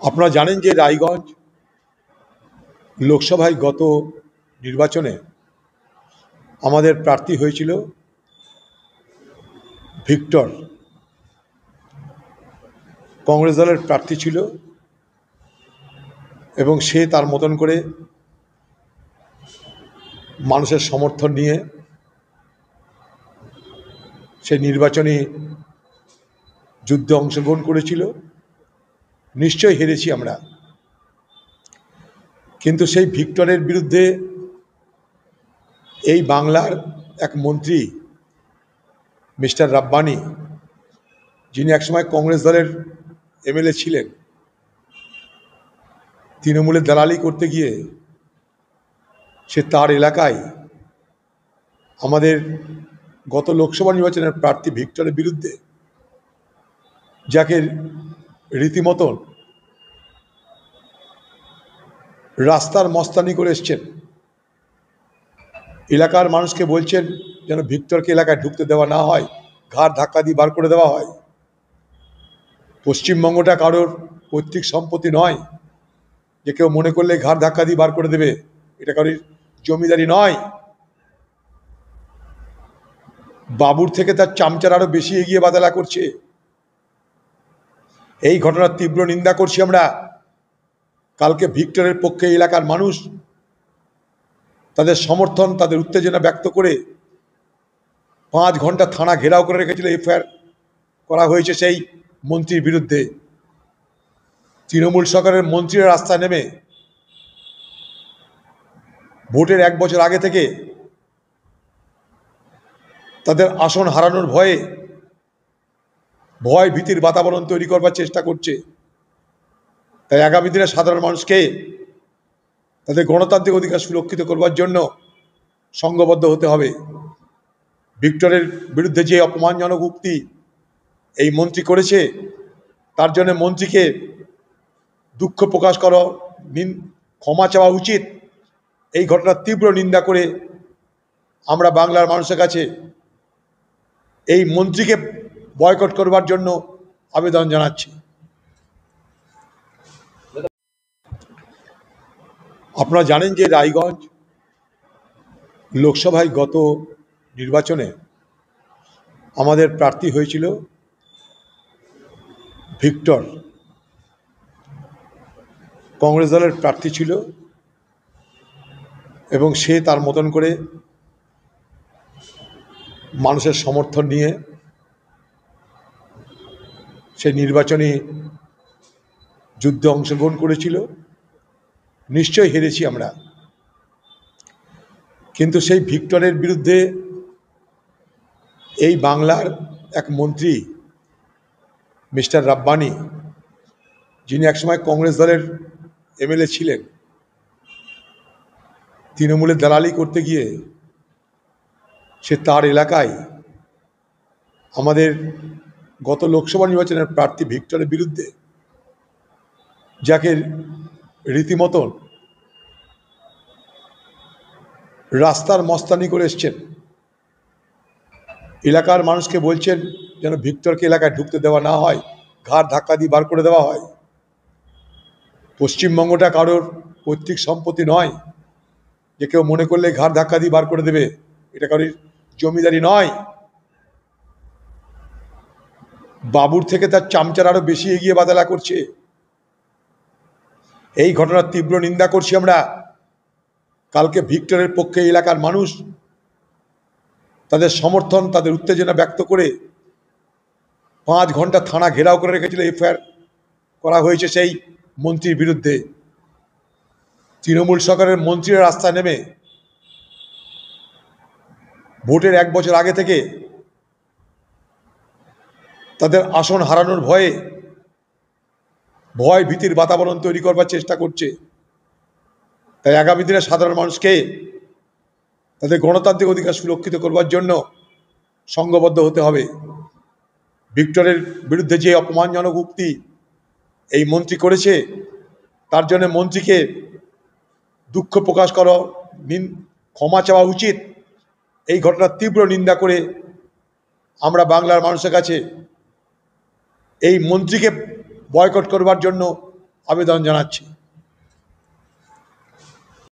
আপনারা জানেন যে রায়গঞ্জ লোকসভায় গত নির্বাচনে আমাদের প্রার্থী হয়েছিল ভিক্টর। কংগ্রেস দলের প্রার্থী ছিল এবং সে তার মতন করে মানুষের সমর্থন নিয়ে সে নির্বাচনী যুদ্ধে অংশগ্রহণ করেছিল। নিশ্চয়ই হেরেছি আমরা, কিন্তু সেই ভিক্টরের বিরুদ্ধে এই বাংলার এক মন্ত্রী মিস্টার রাব্বানি, যিনি একসময় কংগ্রেস দলের এমএলএ ছিলেন, তৃণমূলের দালালি করতে গিয়ে সে তার এলাকায় আমাদের গত লোকসভা নির্বাচনের প্রার্থী ভিক্টরের বিরুদ্ধে, যাকে রীতিমতন রাস্তার মস্তানি করে এসছেন, এলাকার মানুষকে বলছেন যেন ভিক্টরকে এলাকায় ঢুকতে দেওয়া না হয়, ঘাড় ধাক্কা দিয়ে বার করে দেওয়া হয়। পশ্চিমবঙ্গটা কারোর পৈতৃক সম্পত্তি নয় যে কেউ মনে করলে ঘাড় ধাক্কা দিয়ে বার করে দেবে। এটা কারোর জমিদারি নয়। বাবুর থেকে তার চামচার আরো বেশি এগিয়ে বাদালা করছে। এই ঘটনার তীব্র নিন্দা করছি আমরা। কালকে ভিক্টরের পক্ষে এলাকার মানুষ তাদের সমর্থন, তাদের উত্তেজনা ব্যক্ত করে 5 ঘন্টা থানা ঘেরাও করে রেখেছিল। এফআইআর করা হয়েছে সেই মন্ত্রীর বিরুদ্ধে। তৃণমূল সরকারের মন্ত্রীরা রাস্তায় নেমে ভোটের 1 বছর আগে থেকে তাদের আসন হারানোর ভয় ভীতির বাতাবরণ তৈরি করবার চেষ্টা করছে। তাই আগামী দিনে সাধারণ মানুষকে তাদের গণতান্ত্রিক অধিকার সুরক্ষিত করবার জন্য সংঘবদ্ধ হতে হবে। ভিক্টরের বিরুদ্ধে যে অপমানজনক উক্তি এই মন্ত্রী করেছে, তার জন্য মন্ত্রীকে দুঃখ প্রকাশ করা, ক্ষমা চাওয়া উচিত। এই ঘটনার তীব্র নিন্দা করে আমরা বাংলার মানুষের কাছে এই মন্ত্রীকে বয়কট করবার জন্য আবেদন জানাচ্ছি। আপনারা জানেন যে রায়গঞ্জ লোকসভায় গত নির্বাচনে আমাদের প্রার্থী হয়েছিল ভিক্টর। কংগ্রেস দলের প্রার্থী ছিল এবং সে তার মতন করে মানুষের সমর্থন নিয়ে সে নির্বাচনী যুদ্ধে অংশগ্রহণ করেছিল। নিশ্চয়ই হেরেছি আমরা, কিন্তু সেই ভিক্টরের বিরুদ্ধে এই বাংলার এক মন্ত্রী মিস্টার রাব্বানি, যিনি একসময় কংগ্রেস দলের এমএলএ ছিলেন, তৃণমূলের দালালি করতে গিয়ে সে তার এলাকায় আমাদের গত লোকসভা নির্বাচনের প্রার্থী ভিক্টরের বিরুদ্ধে, যাকে রীতিমতন রাস্তার মস্তানি করে এসছেন, এলাকার মানুষকে বলছেন যেন ভিক্টরকে এলাকায় ঢুকতে দেওয়া না হয়, ঘাড় ধাক্কা দিয়ে বার করে দেওয়া হয়। পশ্চিমবঙ্গটা কারোর পৈতৃক সম্পত্তি নয় যে কেউ মনে করলে ঘাড় ধাক্কা দিয়ে বার করে দেবে। এটা কারোর জমিদারি নয়। বাবুর থেকে তার চামচার আরো বেশি এগিয়ে বাদালা করছে। এই ঘটনার তীব্র নিন্দা করছি আমরা। কালকে ভিক্টরের পক্ষে এলাকার মানুষ তাদের সমর্থন, তাদের উত্তেজনা ব্যক্ত করে 5 ঘন্টা থানা ঘেরাও করে রেখেছিল। এফআইআর করা হয়েছে সেই মন্ত্রীর বিরুদ্ধে। তৃণমূল সরকারের মন্ত্রীরা রাস্তায় নেমে ভোটের 1 বছর আগে থেকে তাদের আসন হারানোর ভয় ভীতির বাতাবরণ তৈরি করবার চেষ্টা করছে। তাই আগামী দিনে সাধারণ মানুষকে তাদের গণতান্ত্রিক অধিকার সুরক্ষিত করবার জন্য সংঘবদ্ধ হতে হবে। ভিক্টরের বিরুদ্ধে যে অপমানজনক উক্তি এই মন্ত্রী করেছে, তার জন্য মন্ত্রীকে দুঃখ প্রকাশ করা, ক্ষমা চাওয়া উচিত। এই ঘটনার তীব্র নিন্দা করে আমরা বাংলার মানুষের কাছে এই মন্ত্রীকে বয়কট করবার জন্য আবেদন জানাচ্ছি।